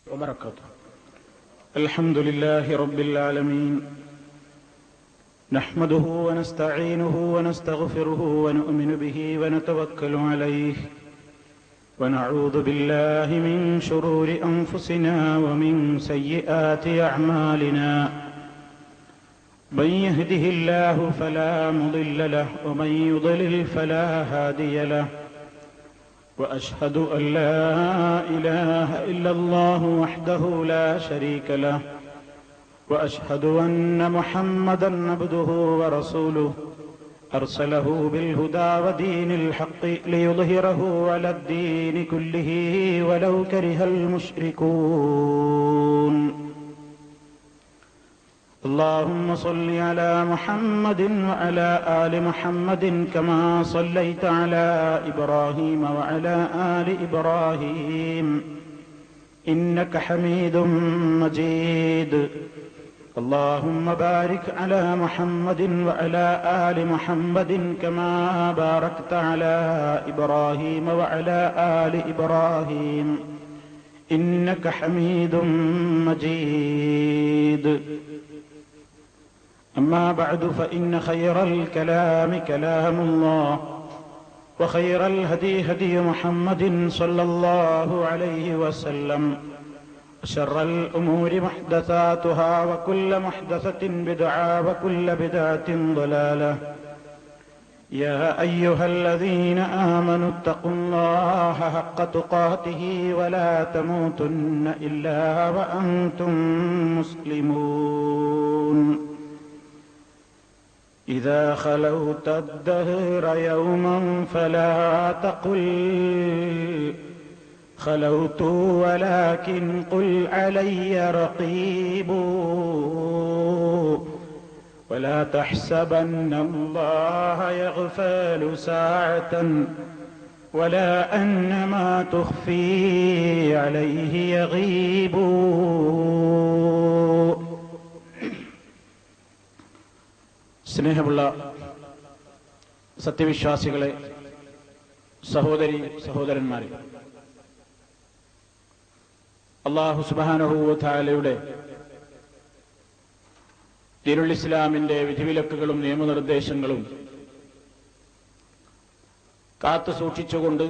وبركاته. الحمد لله رب العالمين، نحمده ونستعينه ونستغفره ونؤمن به ونتوكل عليه، ونعوذ بالله من شرور أنفسنا ومن سيئات أعمالنا، من يهده الله فلا مضل له ومن يضلل فلا هادي له، وأشهد أن لا إله إلا الله وحده لا شريك له، وأشهد أن محمدا عبده ورسوله أرسله بالهدى ودين الحق ليظهره على الدين كله ولو كره المشركون. اللهم صل على محمد وعلى آل محمد كما صليت على إبراهيم وعلى آل إبراهيم إنك حميد مجيد. اللهم بارك على محمد وعلى آل محمد كما باركت على إبراهيم وعلى آل إبراهيم إنك حميد مجيد. أما بعد، فإن خير الكلام كلام الله، وخير الهدي هدي محمد صلى الله عليه وسلم، وشر الأمور محدثاتها، وكل محدثة بدعة، وكل بدعة ضلالة. يا أيها الذين آمنوا اتقوا الله حق تقاته ولا تموتن إلا وأنتم مسلمون. إذا خلوت الدهر يوما فلا تقل خلوت ولكن قل علي رقيب، ولا تحسبن الله يغفل ساعة ولا أن ما تخفي عليه يغيب. സ്നേഹമുള്ള സത്യവിശ്വാസികളെ, സഹോദരി സഹോദരന്മാരെ, അല്ലാഹു സുബ്ഹാനഹു വ തആലയുടെ ദീനുൽ ഇസ്ലാമിന്റെ വിധിവിലക്കുകളും നിയമനിർദ്ദേശങ്ങളും കാത്തു സൂക്ഷിച്ചുകൊണ്ട്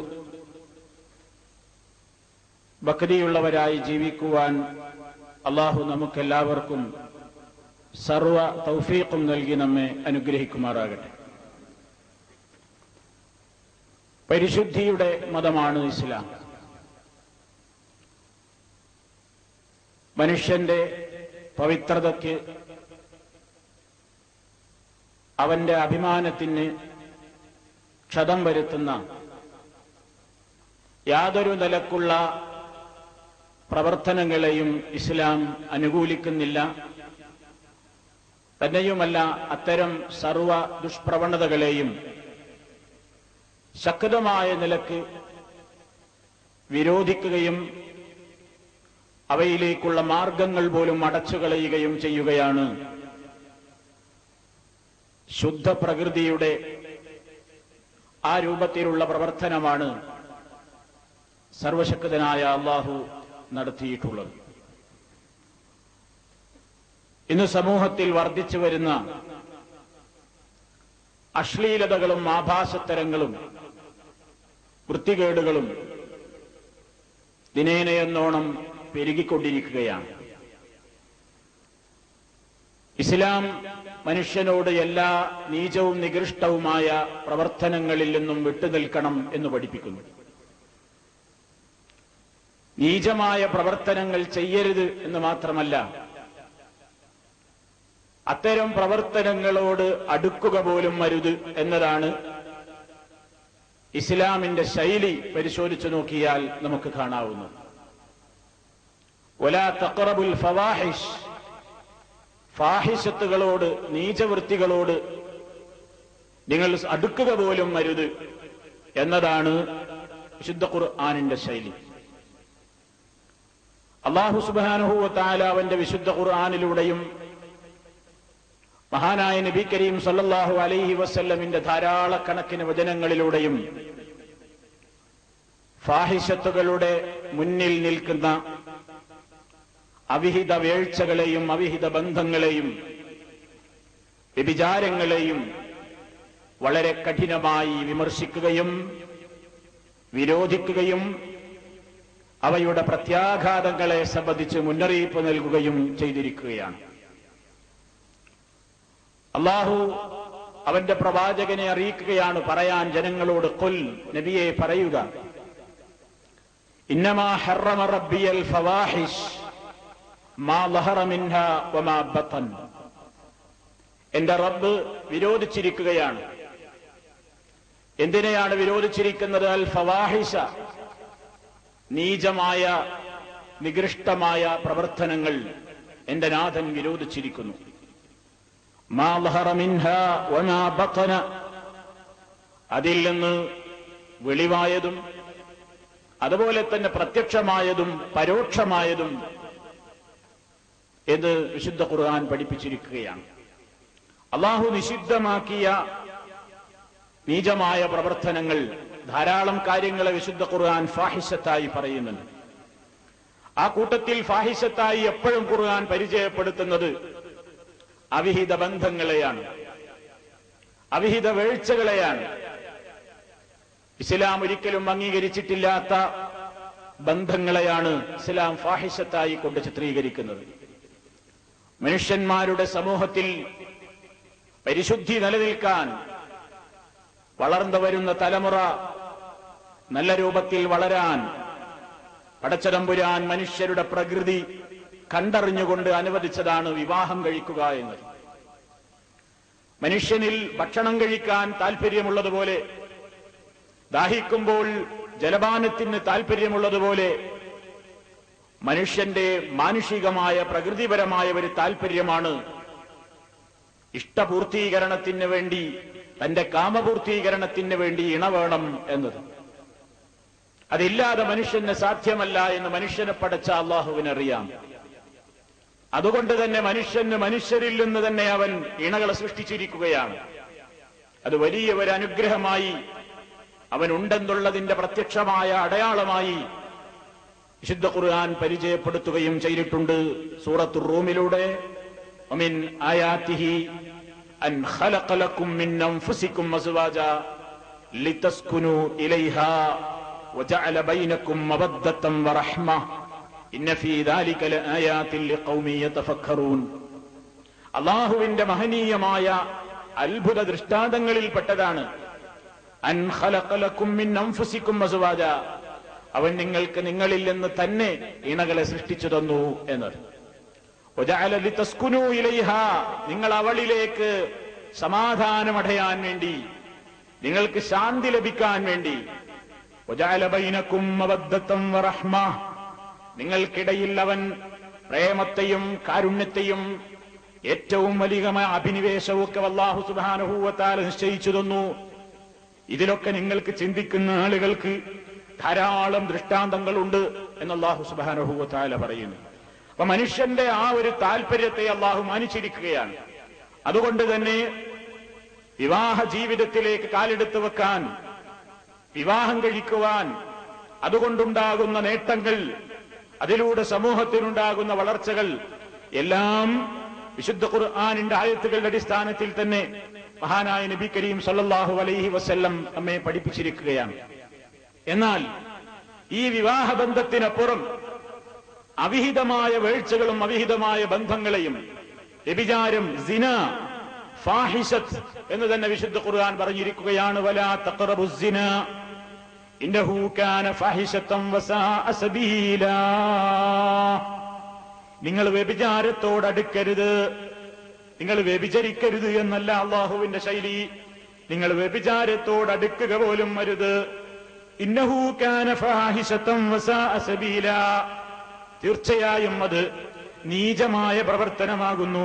ഭക്തിയുള്ളവരായി ജീവിക്കുവാൻ അല്ലാഹു നമുക്കെല്ലാവർക്കും സർവ തൗഫീഖും നൽകി നമ്മെ അനുഗ്രഹിക്കുമാറാകട്ടെ. പരിശുദ്ധിയുടെ മതമാണ് ഇസ്ലാം. മനുഷ്യന്റെ പവിത്രതയ്ക്ക്, അവന്റെ അഭിമാനത്തിന് ക്ഷതം വരുത്തുന്ന യാതൊരു നിലക്കുള്ള പ്രവർത്തനങ്ങളെയും ഇസ്ലാം അനുകൂലിക്കുന്നില്ല. തന്നെയുമല്ല, അത്തരം സർവ ദുഷ്പ്രവണതകളെയും ശക്തമായ നിലക്ക് വിരോധിക്കുകയും അവയിലേക്കുള്ള മാർഗങ്ങൾ പോലും അടച്ചുകളയുകയും ചെയ്യുകയാണ്. ശുദ്ധ പ്രകൃതിയുടെ ആ രൂപത്തിലുള്ള പ്രവർത്തനമാണ് സർവശക്തനായ അല്ലാഹു നടത്തിയിട്ടുള്ളത്. ഇന്ന് സമൂഹത്തിൽ വർദ്ധിച്ചു വരുന്ന അശ്ലീലതകളും ആഭാസത്തരങ്ങളും വൃത്തികേടുകളും ദിനേനയെന്നോണം പെരുകിക്കൊണ്ടിരിക്കുകയാണ്. ഇസ്ലാം മനുഷ്യനോട് എല്ലാ നീചവും നികൃഷ്ടവുമായ പ്രവർത്തനങ്ങളിൽ നിന്നും വിട്ടുനിൽക്കണം എന്ന് പഠിപ്പിക്കുന്നു. നീചമായ പ്രവർത്തനങ്ങൾ ചെയ്യരുത് എന്ന് മാത്രമല്ല, അത്തരം പ്രവർത്തനങ്ങളോട് അടുക്കുക പോലും അരുത് എന്നതാണ് ഇസ്ലാമിന്റെ ശൈലി പരിശോധിച്ചു നോക്കിയാൽ നമുക്ക് കാണാവുന്നത്. വലാ തഖറബുൽ ഫവാഹിഷ്, ഫാഹിഷത്തുകളോട്, നീചവൃത്തികളോട് നിങ്ങൾ അടുക്കുക പോലും അരുത് എന്നതാണ് വിശുദ്ധ ഖുർആനിന്റെ ശൈലി. അല്ലാഹു സുബ്ഹാനഹു വ തആല അവന്റെ വിശുദ്ധ ഖുർആനിലൂടെയും മഹാനായ നബി കരീം സല്ലല്ലാഹു അലൈഹി വസല്ലമിന്റെ ധാരാളക്കണക്കിന് വചനങ്ങളിലൂടെയും ഫാഹിഷത്തുകളുടെ മുന്നിൽ നിൽക്കുന്ന അവിഹിത വീഴ്ചകളെയും അവിഹിത ബന്ധങ്ങളെയും വ്യഭിചാരങ്ങളെയും വളരെ കഠിനമായി വിമർശിക്കുകയും വിരോധിക്കുകയും അവയുടെ പ്രത്യാഘാതങ്ങളെ സംബന്ധിച്ച് മുന്നറിയിപ്പ് നൽകുകയും ചെയ്തിരിക്കുകയാണ്. അല്ലാഹു അവന്റെ പ്രവാചകനെ അറിയിക്കുകയാണ്, പറയാൻ ജനങ്ങളോട്, ഖുൽ, നബിയെ പറയുക, ഇന്നമാ ഹറമ റബ്ബിയൽ ഫവാഹിഷ് മാ ലഹറ മിൻഹാ വമാ ബതൻ. എന്റെ റബ്ബ് വിരോധിച്ചിരിക്കുകയാണ്. എന്തിനെയാണ് വിരോധിച്ചിരിക്കുന്നത്? അൽ ഫവാഹിഷ, നീചമായ നികൃഷ്ടമായ പ്രവർത്തനങ്ങൾ എന്റെ നാഥൻ വിരോധിച്ചിരിക്കുന്നു. മാ ലഹറ മിൻഹാ വമാ ബതന, അതിൽ നിന്ന് വെളിവായതും അതുപോലെ തന്നെ പ്രത്യക്ഷമായതും പരോക്ഷമായതും എന്ന് വിശുദ്ധ ഖുർആൻ പഠിപ്പിച്ചിരിക്കുകയാണ്. അല്ലാഹു നിഷിദ്ധമാക്കിയ നീചമായ പ്രവർത്തനങ്ങൾ, ധാരാളം കാര്യങ്ങളെ വിശുദ്ധ ഖുർആൻ ഫാഹിഷത്തായി പറയുന്നുണ്ട്. ആ കൂട്ടത്തിൽ ഫാഹിഷത്തായി എപ്പോഴും ഖുർആൻ പരിചയപ്പെടുത്തുന്നത് അവിഹിത ബന്ധങ്ങളെയാണ്, അവിഹിത വീഴ്ചകളെയാണ്. ഇസ്ലാം ഒരിക്കലും അംഗീകരിച്ചിട്ടില്ലാത്ത ബന്ധങ്ങളെയാണ് ഇസ്ലാം ഫാഹിഷത്തായി കൊണ്ട് ചിത്രീകരിക്കുന്നത്. മനുഷ്യന്മാരുടെ സമൂഹത്തിൽ പരിശുദ്ധി നിലനിൽക്കാൻ വളർന്നു വരുന്ന തലമുറ നല്ല രൂപത്തിൽ വളരാൻ പടച്ചതമ്പുരാൻ മനുഷ്യരുടെ പ്രകൃതി കണ്ടറിഞ്ഞുകൊണ്ട് അനുവദിച്ചതാണ് വിവാഹം കഴിക്കുക എന്നത്. മനുഷ്യനിൽ ഭക്ഷണം കഴിക്കാൻ താല്പര്യമുള്ളതുപോലെ, ദാഹിക്കുമ്പോൾ ജലപാനത്തിന് താല്പര്യമുള്ളതുപോലെ, മനുഷ്യന്റെ മാനുഷികമായ പ്രകൃതിപരമായ ഒരു താല്പര്യമാണ് ഇഷ്ടപൂർത്തീകരണത്തിന് വേണ്ടി, തന്റെ കാമപൂർത്തീകരണത്തിന് വേണ്ടി ഇണ വേണം എന്നത്. അതില്ലാതെ മനുഷ്യന് സാധ്യമല്ല എന്ന് മനുഷ്യനെ പടച്ച അള്ളാഹുവിനറിയാം. അതുകൊണ്ട് തന്നെ മനുഷ്യന് മനുഷ്യരിൽ നിന്ന് തന്നെ അവൻ ഇണകളെ സൃഷ്ടിച്ചിരിക്കുകയാണ്. അത് വലിയ ഒരു അനുഗ്രഹമായി അവനുണ്ടെന്നുള്ളതിന്റെ പ്രത്യക്ഷമായ അടയാളമായി വിശുദ്ധ ഖുർആൻ പരിചയപ്പെടുത്തുകയും ചെയ്തിട്ടുണ്ട്. സൂറത്തുർ റൂമിലൂടെ വമിൻ ആയാതിഹി അൻ ഖലഖ ലക്കും മിൻ അൻഫുസികും അസ്വാജാ ലിതസ്കുനൂ ഇലൈഹാ വജഅല ബൈനക്കും മവദ്ദതൻ വറഹ്മ ഇന്ന ഫീ ദാലിക ലആയാതിൻ ലിഖൗമി യതഫക്കറൂൻ. അല്ലാഹുവിന്റെ മഹനീയമായ അത്ഭുത ദൃഷ്ടാന്തങ്ങളിൽപ്പെട്ടതാണ് അൻ ഖലഖ ലക്കും മിൻ അൻഫുസികും അസ്വാജാ, അവൻ നിങ്ങൾക്ക് നിങ്ങളിൽ നിന്ന് തന്നെ ഇണകളെ സൃഷ്ടിച്ചു തന്നു എന്നത്. വജഅല ലിതസ്കുനൂ ഇലൈഹാ, നിങ്ങൾ അവളിലേക്ക് സമാധാനമടയാൻ വേണ്ടി, നിങ്ങൾക്ക് ശാന്തി ലഭിക്കാൻ വേണ്ടി. വജഅല ബൈനക്കും മവദ്ദതൻ വറഹ്മ, നിങ്ങൾക്കിടയിൽ അവൻ പ്രേമത്തെയും കാരുണ്യത്തെയും ഏറ്റവും വലിയ അഭിനിവേശവും ഒക്കെ അല്ലാഹു സുബ്ഹാനഹു വ തആല നിശ്ചയിച്ചു തന്നു. ഇതിലൊക്കെ നിങ്ങൾക്ക് ചിന്തിക്കുന്ന ആളുകൾക്ക് ധാരാളം ദൃഷ്ടാന്തങ്ങളുണ്ട് എന്ന് അല്ലാഹു സുബ്ഹാനഹു വ തആല പറയുന്നു. അപ്പൊ മനുഷ്യന്റെ ആ ഒരു താല്പര്യത്തെ അല്ലാഹു മാനിച്ചിരിക്കുകയാണ്. അതുകൊണ്ട് തന്നെ വിവാഹ ജീവിതത്തിലേക്ക് കാലെടുത്ത് വെക്കാൻ, വിവാഹം കഴിക്കുവാൻ, അതുകൊണ്ടുണ്ടാകുന്ന നേട്ടങ്ങൾ, അതിലൂടെ സമൂഹത്തിനുണ്ടാകുന്ന വളർച്ചകൾ എല്ലാം വിശുദ്ധ ഖുർആനിന്റെ ആയത്തുകളുടെ അടിസ്ഥാനത്തിൽ തന്നെ മഹാനായ നബി കരീം സല്ലല്ലാഹു അലൈഹി വസല്ലം നമ്മെ പഠിപ്പിച്ചിരിക്കുകയാണ്. എന്നാൽ ഈ വിവാഹബന്ധത്തിനപ്പുറം അവിഹിതമായ വീഴ്ചകളും അവിഹിതമായ ബന്ധങ്ങളെയും, വ്യഭിചാരം, സിന, ഫാഹിഷത്ത് എന്ന് തന്നെ വിശുദ്ധ ഖുർആൻ പറഞ്ഞിരിക്കുകയാണ്. വലാ തഖറബുസ് സിന ഇന്നഹു കാന ഫാഹിഷത്തൻ വസാഅ സബീലാ, നിങ്ങൾ വ്യഭിചാരത്തോട് അടുക്കരുത്, നിങ്ങൾ വ്യഭിചരിക്കരുത് എന്നല്ല അള്ളാഹുവിന്റെ ശൈലി. നിങ്ങൾ വ്യഭിചാരത്തോട് അടുക്കുക പോലും അരുത്. ഇന്നഹു കാന ഫാഹിഷത്തൻ വസാഅ സബീലാ, തീർച്ചയായും അത് നീചമായ പ്രവർത്തനമാകുന്നു,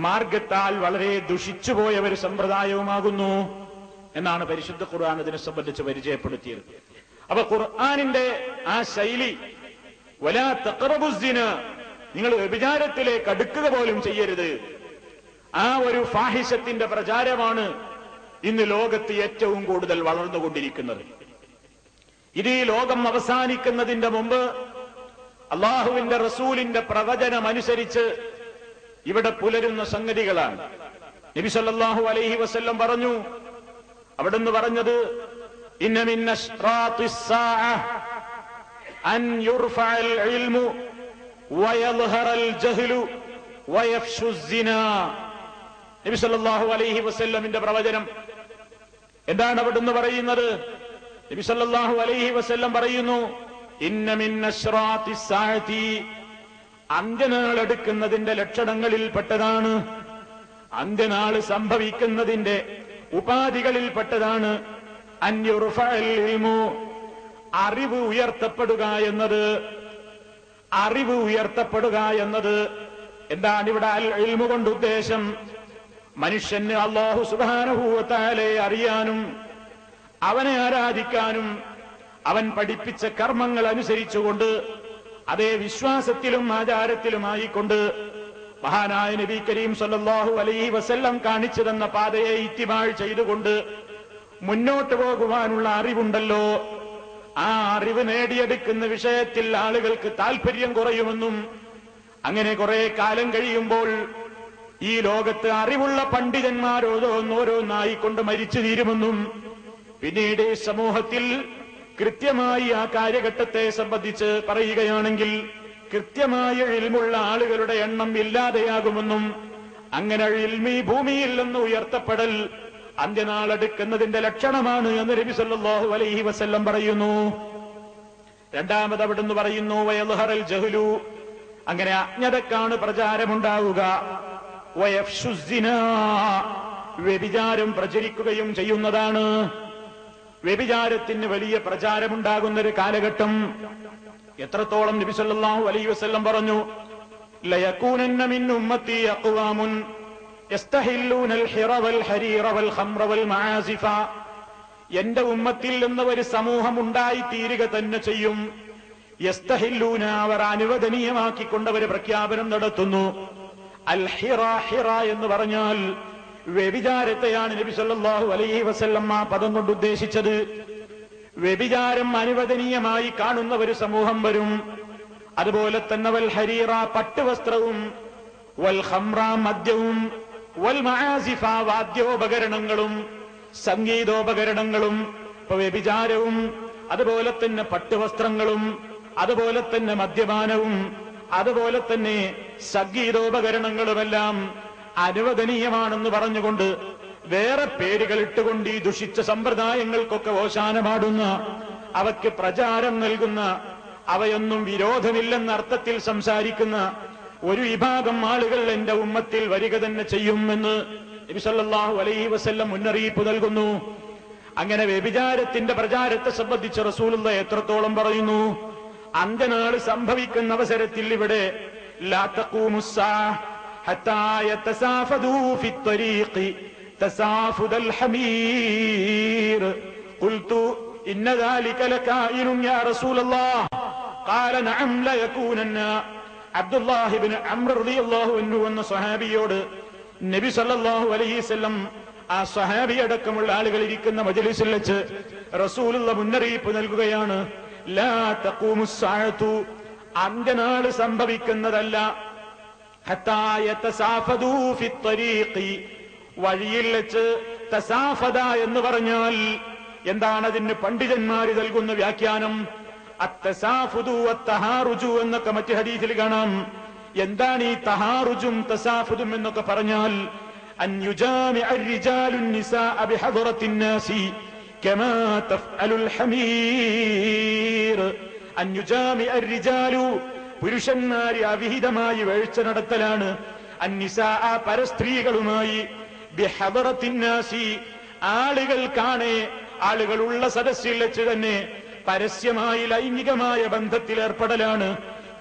മാർഗത്താൽ വളരെ ദുഷിച്ചുപോയ ഒരു സമ്പ്രദായവുമാകുന്നു എന്നാണ് പരിശുദ്ധ ഖുർആൻ അതിനെ സംബന്ധിച്ച് പരിചയപ്പെടുത്തിയത്. അപ്പൊ ഖുർആനിന്റെ ആ ശൈലി, വലാ തഖറബുസ് സിന, നിങ്ങൾ വ്യഭിചാരത്തിലേക്ക് അടുക്കുക പോലും ചെയ്യരുത്, ആ ഒരു ഫാഹിഷത്തിന്റെ പ്രചാരമാണ് ഇന്ന് ലോകത്ത് ഏറ്റവും കൂടുതൽ വളർന്നുകൊണ്ടിരിക്കുന്നത്. ഇത് ഈ ലോകം അവസാനിക്കുന്നതിന്റെ മുമ്പ് അള്ളാഹുവിന്റെ റസൂലിന്റെ പ്രവചനമനുസരിച്ച് ഇവിടെ പുലരുന്ന സംഗതികളാണ്. നബി സല്ലല്ലാഹു അലൈഹി വസല്ലം പറഞ്ഞു, അവിടുന്ന് പറഞ്ഞത്, ഇന്ന മിൻ അശ്റാത്തിസ് സാഅ അൻ യുർഫഅൽ ഇൽമു വയൽഹറൽ ജഹ്ലു വയഫ്ശുസ് സിനാ. നബി സല്ലല്ലാഹു അലൈഹി വസല്ലമിന്റെ പ്രവചനം എന്താണ് അവിടുന്ന് പറയുന്നത്? നബി സല്ലല്ലാഹു അലൈഹി വസല്ലം പറയുന്നു, ഇന്ന മിൻ അശ്റാത്തിസ് സാഅതി, അന്ത്യനാൾ എടുക്കുന്നതിന്റെ ലക്ഷണങ്ങളിൽപ്പെട്ടതാണ്, അന്ത്യനാൾ സംഭവിക്കുന്നതിന്റെ ഉപാധികളിൽപ്പെട്ടതാണ് അൻ യുർഫഅൽ ഇൽമു, അറിവ് ഉയർത്തപ്പെടുക എന്നത്. അറിവ് ഉയർത്തപ്പെടുക എന്നത് എന്താണ് ഇവിടെ അൽ ഇൽമു കൊണ്ട് ഉദ്ദേശം? മനുഷ്യന് അല്ലാഹു സുബ്ഹാനഹു വ തആലയെ അറിയാനും അവനെ ആരാധിക്കാനും അവൻ പഠിപ്പിച്ച കർമ്മങ്ങൾ അനുസരിച്ചുകൊണ്ട് അതേ വിശ്വാസത്തിലും ആചാരത്തിലുമായിക്കൊണ്ട് മഹാനായ നബി കരീം സല്ലല്ലാഹു അലൈഹി വസല്ലം കാണിച്ചു തന്ന പാതയെ ഇത്തിബാഴ് ചെയ്തുകൊണ്ട് മുന്നോട്ട് പോകുവാനുള്ള അറിവുണ്ടല്ലോ, ആ അറിവ് നേടിയെടുക്കുന്ന വിഷയത്തിൽ ആളുകൾക്ക് താല്പര്യം കുറയുമെന്നും അങ്ങനെ കുറെ കാലം കഴിയുമ്പോൾ ഈ ലോകത്ത് അറിവുള്ള പണ്ഡിതന്മാർ ഓരോന്നോരോന്നായിക്കൊണ്ട് മരിച്ചു തീരുമെന്നും പിന്നീട് സമൂഹത്തിൽ കൃത്യമായി ആ കാര്യഘട്ടത്തെ സംബന്ധിച്ച് പറയുകയാണെങ്കിൽ കൃത്യമായ ഇൽമുള്ള ആളുകളുടെ എണ്ണം ഇല്ലാതെയാകുമെന്നും അങ്ങനെ ഇൽമി ഭൂമിയിൽ നിന്ന് ഉയർത്തപ്പെടൽ അന്ത്യനാളെടുക്കുന്നതിന്റെ ലക്ഷണമാണ് എന്ന് നബി സല്ലല്ലാഹു അലൈഹി വസല്ലം പറയുന്നു. രണ്ടാമത് അവിടുന്ന് പറയുന്നു, വയൽഹറൽ ജഹ്ലു, അങ്ങനെ അജ്ഞതക്കാണ് പ്രചാരമുണ്ടാവുക, വയഫ്ശുസ് സിനാ, വ്യഭിചാരം പ്രചരിക്കുകയും ചെയ്യുന്നതാണ്. വ്യഭിചാരത്തിന് വലിയ പ്രചാരമുണ്ടാകുന്നൊരു കാലഘട്ടം. എത്രത്തോളം നബി സല്ലല്ലാഹു അലൈഹി വസല്ലം പറഞ്ഞു, ലയകൂനന്ന മിൻ ഉമ്മത്തി അഖ്വാമുൻ യസ്തഹില്ലൂനൽ ഹിറ വൽ ഹരീറ വൽ ഖംറ വൽ മആസിഫ, എന്റെ ഉമ്മത്തിൽ നിന്ന് ഒരു സമൂഹം ഉണ്ടായി തീരുക തന്നെ ചെയ്യും. യസ്തഹില്ലൂന, അവർ അനുവദനീയമാക്കിക്കൊണ്ടവർ പ്രഖ്യാപനം നടത്തുന്നു. അൽ ഹിറ, ഹിറ എന്ന് പറഞ്ഞാൽ വ്യഭിചാരത്തെയാണ് നബി സല്ലല്ലാഹു അലൈഹി വസല്ലം ആ പദം കൊണ്ട് ഉദ്ദേശിച്ചത്. വ്യഭിചാരം അനുവദനീയമായി കാണുന്ന ഒരു സമൂഹം വരും. അതുപോലെ തന്നെ വൽ ഹരീറ, പട്ടുവസ്ത്രവും, വൽ ഖംറ, മദ്യവും, വൽ മആസിഫ, വാദ്യോപകരണങ്ങളും സംഗീതോപകരണങ്ങളും. ഇപ്പൊ വ്യഭിചാരവും അതുപോലെ തന്നെ പട്ടുവസ്ത്രങ്ങളും അതുപോലെ തന്നെ മദ്യപാനവും അതുപോലെ തന്നെ സംഗീതോപകരണങ്ങളുമെല്ലാം അനുവദനീയമാണെന്ന് പറഞ്ഞുകൊണ്ട് വേറെ പേരുകൾ ഇട്ടുകൊണ്ട് ഈ ദുഷിച്ച സമ്പ്രദായങ്ങൾക്കൊക്കെ ഓശാനമാടുന്ന, അവയ്ക്ക് പ്രചാരം നൽകുന്ന, അവയൊന്നും വിരോധമില്ലെന്ന അർത്ഥത്തിൽ സംസാരിക്കുന്ന ഒരു വിഭാഗം ആളുകൾ എന്റെ ഉമ്മത്തിൽ വരിക തന്നെ ചെയ്യുമെന്ന് നബി സല്ലല്ലാഹു അലൈഹി വസല്ലം മുന്നറിയിപ്പ് നൽകുന്നു. അങ്ങനെ വ്യഭിചാരത്തിന്റെ പ്രചാരത്തെ സംബന്ധിച്ച് റസൂലുള്ളാഹി എത്രത്തോളം പറയുന്നു? അന്ത്യനാൾ സംഭവിക്കുന്ന അവസരത്തിൽ ഇവിടെ ലാ തഖൂമുസ്സാ ഹത്താ യതസാഫദൂ ഫിത്ത്വരീഖി തസാഫുദൽ ഹമീർ. ഖുൽതു ഇന്ന ദാലിക ലകായിനുൻ യാ റസൂലല്ലാഹ് ഖാല നഅം ലയകൂനന്ന. അബ്ദുല്ലാഹി ഇബ്നു അംർ റളിയല്ലാഹു അൻഹു എന്ന സ്വഹാബിയോട് നബി സല്ലല്ലാഹു അലൈഹി വസല്ലം ആ സ്വഹാബി അടക്കമുള്ള ആളുകൾ ഇരിക്കുന്ന മജ്ലിസിൽ വെച്ച് റസൂലുള്ളാഹി മുന്നറിയിപ്പ് നൽകുകയാണ്, ലാ തഖൂമുസ്സാഅതു, അന്ത്യനാൾ സംഭവിക്കുന്നതല്ല, ഹത്താ യതസാഫദൂ ഫിത്ത്വരീഖി, വഴിയിൽ വെച്ച്. തസാഫദ എന്ന് പറഞ്ഞാൽ എന്താണ്? അതിന് പണ്ഡിതന്മാർ നൽകുന്ന വ്യാഖ്യാനം അത്തസാഫുദു അത്തഹാറുജു എന്നൊക്കെ മറ്റു ഹദീസിൽ കാണാം. എന്താണ് ഈ തഹാറുജും തസാഫുദും എന്നൊക്കെ പറഞ്ഞാൽ? അൻ യുജാമിഅ الرجالُ النِّسَاءَ بِحَضْرَةِ النَّاسِ كَمَا تَفْعَلُ الْحَمِيرُ. അൻ യുജാമിഅ الرِّجَالُ, പുരുഷന്മാരെ അവിഹിതമായി വേഴ്ച നടത്തലാണ്. അന്നിസാഅ, പരസ്ത്രീകളുമായി, ബിഹദറത്തിൻ നാസി, ആളുകൾ കാണേ, ആളുകളുള്ള സദസ്സിൽ വെച്ച് തന്നെ പരസ്യമായി ലൈംഗികമായ ബന്ധത്തിൽ ഏർപ്പെടലാണ്.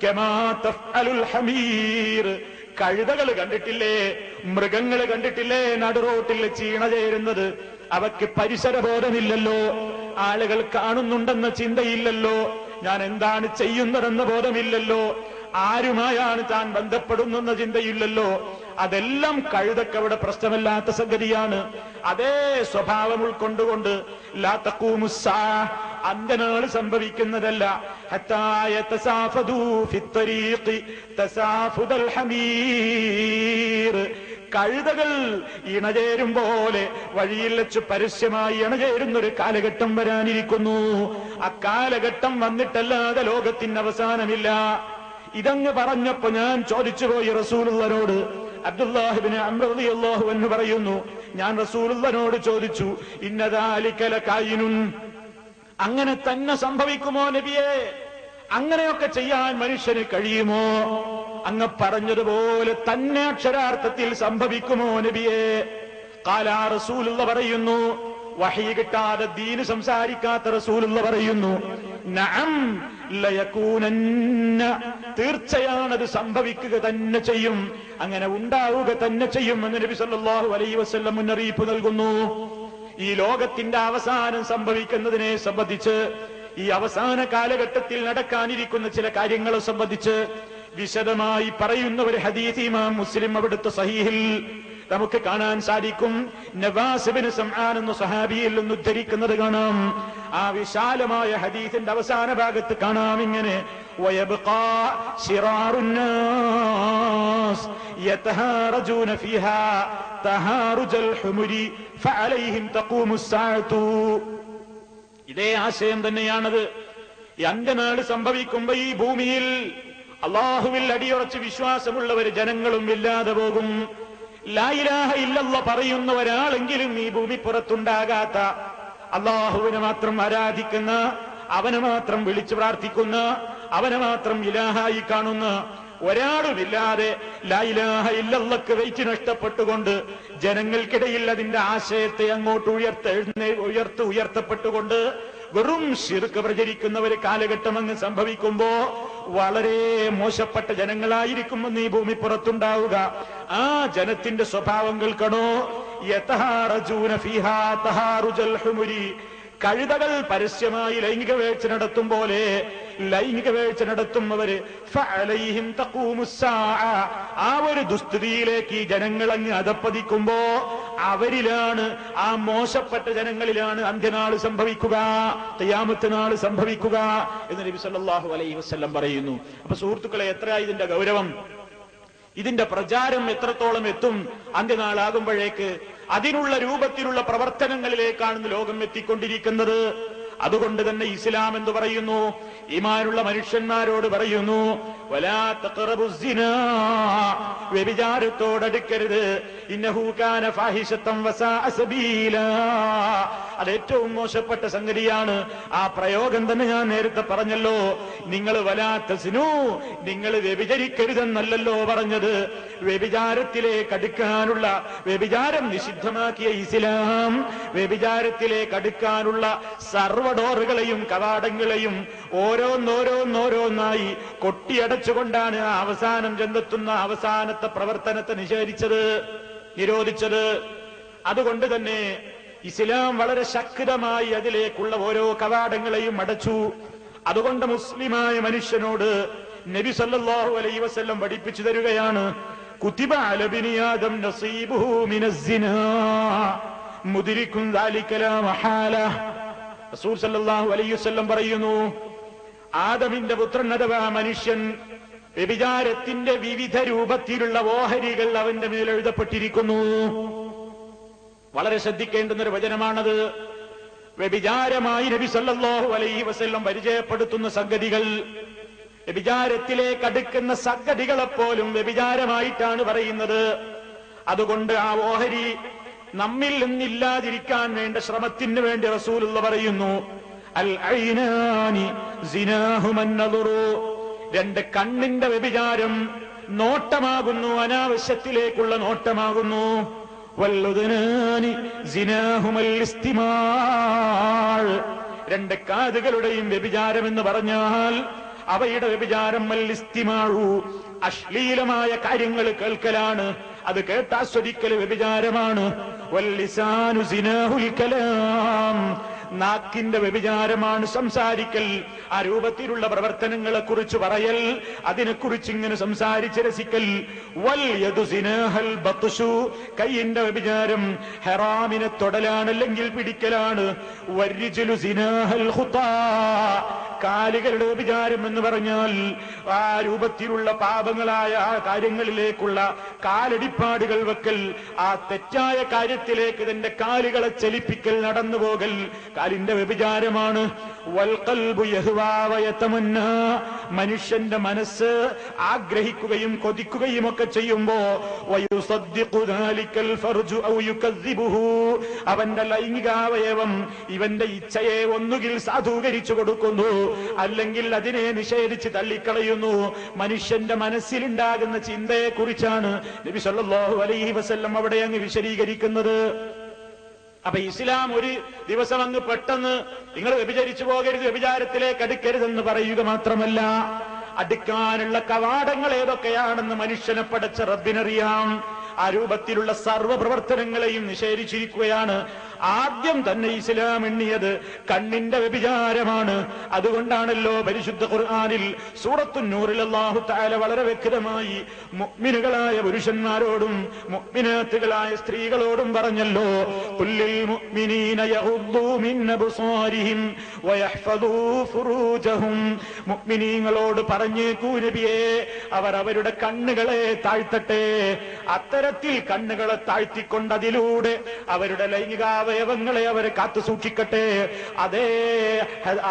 കമാ തഫ്അലുൽ ഹമീർ, കഴുതകൾ കണ്ടിട്ടില്ലേ, മൃഗങ്ങൾ കണ്ടിട്ടില്ലേ നടുറോട്ടിൽ ചീണ ചേരുന്നത്? അവയ്ക്ക് പരിസരബോധമില്ലല്ലോ, ആളുകൾ കാണുന്നുണ്ടെന്ന ചിന്തയില്ലല്ലോ, ഞാൻ എന്താണ് ചെയ്യുന്നതെന്ന ബോധമില്ലല്ലോ, ആരുമായാണ് താൻ ബന്ധപ്പെടുന്നെന്ന ചിന്തയില്ലല്ലോ. അതെല്ലാം കഴുതക്കവിടെ പ്രശ്നമല്ലാത്ത സംഗതിയാണ്. അതേ സ്വഭാവം ഉൾക്കൊണ്ടുകൊണ്ട് ലാ തഖൂമുസ്സാ, അന്ത്യനാൾ സംഭവിക്കുന്നതല്ല. ഹത്താ യതസാഫദൂ ഫിത്തരീഖി തസാഫുദൽ ഹമീർ. കഴുതകൾ ഇണചേരും പോലെ വഴിയിൽ വെച്ച് പരസ്യമായി ഇണചേരുന്നൊരു കാലഘട്ടം വരാനിരിക്കുന്നു. ആ കാലഘട്ടം വന്നിട്ടല്ലാതെ ലോകത്തിന് അവസാനമില്ല. ഇതങ്ങ് പറഞ്ഞപ്പോ ഞാൻ ചോദിച്ചുപോയി റസൂലുള്ളാഹിനോട്. അബ്ദുല്ലാഹിബ്നു അംർ റളിയല്ലാഹു അൻഹു പറയുന്നു, ഞാൻ റസൂലുള്ളാഹിനോട് ചോദിച്ചു, ഇന്ന ദാലിക ലകായിനുൻ, അങ്ങനെ തന്നെ സംഭവിക്കുമോ നബിയേ? അങ്ങനെയൊക്കെ ചെയ്യാൻ മനുഷ്യന് കഴിയുമോ? അങ്ങ് പറഞ്ഞതുപോലെ തന്നെ അക്ഷരാർത്ഥത്തിൽ സംഭവിക്കുമോ നബിയേ? ഖാല, റസൂലുള്ള പറയുന്നു, വഹി കിട്ടാതെ ദീന് സംസാരിക്കാത്ത റസൂലുള്ള പറയുന്നു, നഅം ലയകൂനന്ന, തീർച്ചയാണത് സംഭവിക്കുക തന്നെ ചെയ്യും, അങ്ങനെ ഉണ്ടാവുക തന്നെ ചെയ്യും എന്ന് നബി സല്ലല്ലാഹു അലൈഹി വസല്ലം മുന്നറിയിപ്പ് നൽകുന്നു. ഈ ലോകത്തിന്റെ അവസാനം സംഭവിക്കുന്നതിനെ സംബന്ധിച്ച്, ഈ അവസാന കാലഘട്ടത്തിൽ നടക്കാനിരിക്കുന്ന ചില കാര്യങ്ങളെ സംബന്ധിച്ച് വിശദമായി പറയുന്ന ഒരു ഹദീസ് ഇമാം മുസ്ലിം അവിടുത്തെ സഹീഹിൽ നമുക്ക് കാണാൻ സാധിക്കും. നവാസ് ഇബ്നു സംആൻ എന്ന സ്വഹാബിയിൽ നിന്ന് ഉദ്ധരിക്കുന്നത് കാണാം. ആ വിശാലമായ ഹദീസിന്റെ അവസാന ഭാഗത്ത് കാണാം ഇങ്ങനെ, വയബ്ഖാ ശിറാറുന്നാസ് യതഹാറജൂന ഫീഹാ തഹാറുജൽ ഹുമുരി ഫഅലൈഹിം തഖൂമുസ് സാഅതു. ഇതേ ആശയം തന്നെയാണത്. ഈ അന്ത്യനാൾ സംഭവിക്കുമ്പോ ഈ ഭൂമിയിൽ അള്ളാഹുവിൽ അടിയുറച്ച് വിശ്വാസമുള്ളവർ ജനങ്ങളും ഇല്ലാതെ പോകും. ലാ ഇലാഹ ഇല്ലല്ലാഹ് പറയുന്ന ഒരാളെങ്കിലും ഈ ഭൂമി പുറത്തുണ്ടാകാത്ത, അള്ളാഹുവിനെ മാത്രം ആരാധിക്കുന്ന, അവനെ മാത്രം വിളിച്ചു പ്രാർത്ഥിക്കുന്ന, അവനെ മാത്രം ഇലാഹായി കാണുന്ന ഒരാളുമില്ലാതെ ലാ ഇലാഹ ഇല്ലല്ലാഹ്ക്ക് വെയിറ്റ് നഷ്ടപ്പെട്ടുകൊണ്ട് ജനങ്ങൾക്കിടയിൽ അതിന്റെ ആശയത്തെ അങ്ങോട്ട് ഉയർത്തപ്പെട്ടുകൊണ്ട് വെറും ശിർക്ക് പ്രചരിക്കുന്ന ഒരു കാലഘട്ടം അങ്ങ് സംഭവിക്കുമ്പോ വളരെ മോശപ്പെട്ട ജനങ്ങളായിരിക്കുമെന്ന് ഈ ഭൂമി പുറത്തുണ്ടാവുക. ആ ജനത്തിന്റെ സ്വഭാവം കേൾക്കണോ? യതഹാറജൂന ഫീഹാ തഹാറുജൽ ഹുമുരി, കഴുതകൾ പരസ്യമായി ലൈംഗിക വേഴ്ച നടത്തും പോലെ ലൈംഗിക വേഴ്ച നടത്തുന്നവര് ഫഅലൈഹിം തഖൂമുസ് സാഅ, ആ ഒരു ദുസ്ഥിതിയിലേക്ക് ഈ ജനങ്ങൾ അങ്ങ് അധപ്പതിക്കുമ്പോ അവരിലാണ്, ആ മോശപ്പെട്ട ജനങ്ങളിലാണ് അന്ത്യനാൾ സംഭവിക്കുക, ഖിയാമത്ത് നാൾ സംഭവിക്കുക എന്ന് നബി സല്ലല്ലാഹു അലൈഹി വസല്ലം പറയുന്നു. അപ്പൊ സുഹൃത്തുക്കളെ, എത്രയാ ഇതിന്റെ ഗൗരവം, ഇതിന്റെ പ്രചാരം എത്രത്തോളം എത്തും അന്ത്യനാളാകുമ്പോഴേക്ക്? അതിനുള്ള രൂപത്തിലുള്ള പ്രവർത്തനങ്ങളിലേക്കാണ് ലോകം എത്തിക്കൊണ്ടിരിക്കുന്നത്. അതുകൊണ്ട് തന്നെ ഇസ്ലാം എന്ന് പറയുന്നു, ഈമാനുള്ള മനുഷ്യന്മാരോട് പറയുന്നു, വലാ തഖറബുസ് സിനാ, വ്യഭിചാരത്തോടടുക്കരുത്, ഇന്നഹു കാന ഫാഹിശത്തൻ വസാഅ സബീലാ, അത് ഏറ്റവും മോശപ്പെട്ട സംഗതിയാണ്. ആ പ്രയോഗം തന്നെ ഞാൻ നേരത്തെ പറഞ്ഞല്ലോ. നിങ്ങൾ വലാ തസ്നൂ, നിങ്ങൾ വ്യഭിചരിക്കരുതെന്നല്ലല്ലോ പറഞ്ഞത്. വ്യഭിചാരത്തിലേക്ക് അടുക്കാനുള്ള, വ്യഭിചാരം നിഷിദ്ധമാക്കിയ ഇസ്ലാം വ്യഭിചാരത്തിലേക്ക് അടുക്കാനുള്ള സർവ്വഡോറുകളെയും കവാടങ്ങളെയും ഓരോന്നോരോന്നോരോന്നായി കൊട്ടിയടച്ചുകൊണ്ടാണ് ആ അവസാനം ചെന്നെത്തുന്ന അവസാനത്തെ പ്രവർത്തനത്തെ നിരോധിച്ചത്. അതുകൊണ്ട് തന്നെ ഇസ്ലാം വളരെ ശക്തമായി അതിലേക്കുള്ള ഓരോ കവാടങ്ങളെയും അടച്ചു. അതുകൊണ്ട് മുസ്ലിമായ മനുഷ്യനോട് നബി സല്ലല്ലാഹു അലൈഹി വസല്ലം പഠിപ്പിച്ചു തരികയാണ്, കുതിബ അലാ ബനി ആദം നസീബുഹു മിനസ് സിനാ മുദ്രികുൻ ദാലിക ലാ മഹാല. റസൂൽ സല്ലല്ലാഹു അലൈഹി വസല്ലം പറയുന്നു, ആദമിന്റെ പുത്രൻ അഥവാ മനുഷ്യൻ, വ്യഭിചാരത്തിന്റെ വിവിധ രൂപത്തിലുള്ള ഓഹരികൾ അവന്റെ മേൽ എഴുതപ്പെട്ടിരിക്കുന്നു. വളരെ ശ്രദ്ധിക്കേണ്ടുന്നൊരു വചനമാണത്. വ്യഭിചാരമായി നബി സല്ലല്ലാഹു അലൈഹി വസല്ലം പരിചയപ്പെടുത്തുന്ന സംഗതികൾ, വ്യഭിചാരത്തിലേക്ക് അടുക്കുന്ന സംഗതികളെപ്പോലും വ്യഭിചാരമായിട്ടാണ് പറയുന്നത്. അതുകൊണ്ട് ആ ഓഹരി നമ്മിൽ നിന്നില്ലാതിരിക്കാൻ വേണ്ട ശ്രമത്തിന് വേണ്ടി റസൂലുള്ള പറയുന്നു, അൽ ഐനാനി സിനാഹുമൻ നദറു, രണ്ട് കണ്ണിന്റെ വ്യഭിചാരം നോട്ടമാകുന്നു, അനാവശ്യത്തിലേക്കുള്ള നോട്ടമാകുന്നു. വല്ലുദനാനി സിനാഹുമൽ ഇസ്തിമാൾ, രണ്ട് കാതുകളുടെയും വ്യഭിചാരം എന്ന് പറഞ്ഞാൽ അവയുടെ വ്യഭിചാരം മല്ലിസ്തിമാഴു, അശ്ലീലമായ കാര്യങ്ങൾ കേൾക്കലാണ്, അത് കേട്ടാസ്വദിക്കൽ വ്യഭിചാരമാണ്. വല്ലിസാനു സിനാഹുൽ കലാം, നാക്കിന്റെ വ്യഭിചാരമാണ് സംസാരിക്കൽ. ആ രൂപത്തിലുള്ള പ്രവർത്തനങ്ങളെ കുറിച്ച് പറയൽ, അതിനെക്കുറിച്ച് ഇങ്ങനെ സംസാരിച്ച് രസിക്കൽ. വൽ യദു സിനാഹൽ ബത്ഷു, കൈയിന്റെ വ്യഭിചാരം ഹറാമിനെ തൊടലാണ് അല്ലെങ്കിൽ പിടിക്കലാണ്. വരിജ്ലു സിനാഹൽ ഖുതാ, കാലുകളുടെ വ്യഭിചാരം എന്ന് പറഞ്ഞാൽ ആ രൂപത്തിലുള്ള പാപങ്ങളായ ആ കാര്യങ്ങളിലേക്കുള്ള കാലടിപ്പാടുകൾ വെക്കൽ, ആ തെറ്റായ കാര്യത്തിലേക്ക് തന്റെ കാലുകളെ ചലിപ്പിക്കൽ, നടന്നുപോകൽ കാലിന്റെ വ്യഭിചാരമാണ്. വൽ ഖൽബു യഹ്വാ വയതമന്നാ, മനുഷ്യന്റെ മനസ്സ് ആഗ്രഹിക്കുകയും കൊതിക്കുകയും ഒക്കെ ചെയ്യുമ്പോ വയുസദ്ദിഖു ദാലികൽ ഫർജു ഔ യുകദ്ദിബുഹു, അവന്റെ ലൈംഗികാവയവം ഇവന്റെ ഇച്ഛയെ ഒന്നുകിൽ സാധൂകരിച്ചു കൊടുക്കുന്നു, അല്ലെങ്കിൽ അതിനെ നിഷേധിച്ച് തള്ളിക്കളയുന്നു. മനുഷ്യന്റെ മനസ്സിലുണ്ടാകുന്ന ചിന്തയെ കുറിച്ചാണ് നബി സല്ലല്ലാഹു അലൈഹി വസല്ലം അവിടെ അങ്ങ് വിശദീകരിക്കുന്നത്. അപ്പൊ ഇസ്ലാം ഒരു ദിവസം അങ്ങ് പെട്ടെന്ന് നിങ്ങൾ വ്യഭിചരിച്ചു പോകരുത്, വ്യഭിചാരത്തിലേക്ക് അടുക്കരുതെന്ന് പറയുക മാത്രമല്ല, അടുക്കാനുള്ള കവാടങ്ങൾ ഏതൊക്കെയാണെന്ന് മനുഷ്യനെ പടച്ച റബ്ബിനറിയാം. ആ രൂപത്തിലുള്ള സർവ്വ പ്രവർത്തനങ്ങളെയും നിഷേധിച്ചിരിക്കുകയാണ്. ആദ്യം തന്നെ ഇസ്ലാം എണ്ണിയത് കണ്ണിന്റെ വ്യഭിചാരമാണ്. അതുകൊണ്ടാണല്ലോ പരിശുദ്ധ ഖുർആനിൽ സൂറത്തുൻ നൂറിൽ അല്ലാഹു തആല വളരെ വ്യക്തമായി മുഅ്മിനുകളായ പുരുഷന്മാരോടും മുഅ്മിനാത്തുകളായ സ്ത്രീകളോടും പറഞ്ഞല്ലോ, ഖുല്ലിൽ മുഅ്മിനീന യഗ്ദൂ മിൻ അബ്സാരിഹിം വയഹ്ഫദൂ ഫുറൂജഹും, മുഅ്മിനീങ്ങളോട് പറഞ്ഞേക്കൂ നബിയേ, അവർ അവരുടെ കണ്ണുകളെ താഴ്ത്തട്ടെ. അത്തരത്തിൽ കണ്ണുകളെ താഴ്ത്തിക്കൊണ്ട് അതിലൂടെ അവരുടെ ലൈംഗികാവയവങ്ങളെ അവരെ കാത്തു സൂക്ഷിക്കട്ടെ. അതേ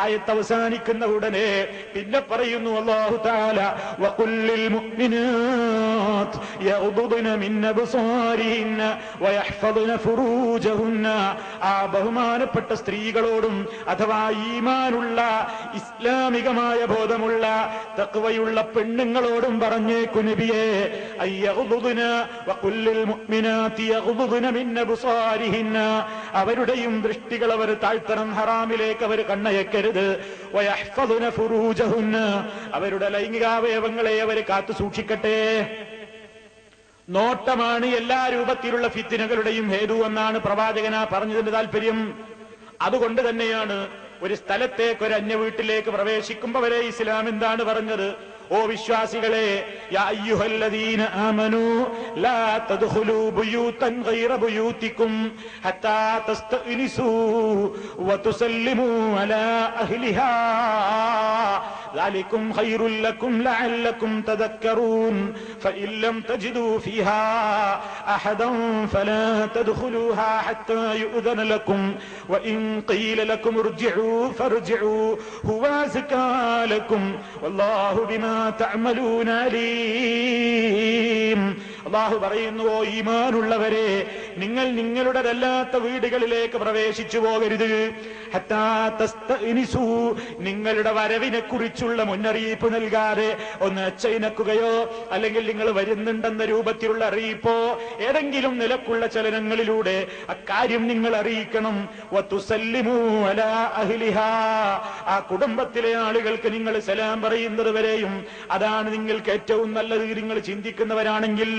ആയത്ത് അവസാനിക്കുന്ന ഉടനെ പിന്നെ പറയുന്നു അല്ലാഹു തആല, വഖുല്ലിൽ മുഅ്മിനാത്ത് യഗ്ദുദ്ന മിൻ അബ്സാരിഹിന്ന വയഹ്ഫദ്ന ഫുറൂജഹുന്ന, ആ ബഹുമാനപ്പെട്ട സ്ത്രീകളോടും അഥവാ ഈമാനുള്ള ഇസ്ലാമികമായ ബോധമുള്ള തഖ്വയുള്ള പെണ്ണുങ്ങളോടും പറഞ്ഞേക്കു നബിയേ, അയ്യഗ്ദുദ്ന വഖുല്ലിൽ മുഅ്മിനാത്തി യഗ്ദുദ്ന മിൻ അബ്സാരിഹിന്ന, അവരുടെയും ദൃഷ്ടികൾ അവർ താഴ്ത്തണം, ഹറാമിലേക്ക് അവർ കണ്ണയക്കരുത്. വയഹ്ഫദ്ന ഫുറൂജഹുന്ന, അവരുടെ ലൈംഗികാവയവങ്ങളെ അവർ കാത്തു സൂക്ഷിക്കട്ടെ. നോട്ടമാണ് എല്ലാ രൂപത്തിലുള്ള ഫിത്നകളുടെയും ഹേതു എന്നാണ് പ്രവാചകന പറഞ്ഞതിന്റെ താല്പര്യം. അതുകൊണ്ട് തന്നെയാണ് ഒരു സ്ഥലത്തേക്ക് ഒരു അന്യ വീട്ടിലേക്ക് പ്രവേശിക്കുമ്പോൾ വരെ ഇസ്ലാം എന്താണ് പറഞ്ഞത്? ഓ വിശ്വാസികളെ, യാ അയ്യുഹല്ലദീന ആമനൂ ലാ തദ്ഖുലൂ ബുയൂതൻ ഗൈറ ബുയൂതികും ഹത്താ തസ്തഅനിസൂ വതുസല്ലിമൂ അലാ അഹ്ലിഹാ ذلكم خير لكم لعلكم تذكرون فإن لم تجدوا فيها أحدا فلا تدخلوها حتى يؤذن لكم وإن قيل لكم ارجعوا فارجعوا هو أزكى لكم والله بما تعملون عليم. അല്ലാഹു പറയുന്നു, ഈമാനുള്ളവരെ, നിങ്ങൾ നിങ്ങളുടേതല്ലാത്ത വീടുകളിലേക്ക് പ്രവേശിച്ചു പോകരുത്. ഹത്താ തസ്തഅനിസൂ, നിങ്ങളുടെ വരവിനെ കുറിച്ചുള്ള മുന്നറിയിപ്പ് നൽകാതെ ഒന്ന് അച്ചയിനക്കുകയോ അല്ലെങ്കിൽ നിങ്ങൾ വരുന്നുണ്ടെന്ന രൂപത്തിലുള്ള അറിയിപ്പോ ഏതെങ്കിലും നിലക്കുള്ള ചലനങ്ങളിലൂടെ അക്കാര്യം നിങ്ങൾ അറിയിക്കണം. വതുസല്ലിമൂ അലാ അഹ്ലിഹാ, ആ കുടുംബത്തിലെ ആളുകൾക്ക് നിങ്ങൾ സലാം പറയുന്നത് വരെയും അതാണ് നിങ്ങൾക്ക് ഏറ്റവും നല്ലത് നിങ്ങൾ ചിന്തിക്കുന്നവരാണെങ്കിൽ.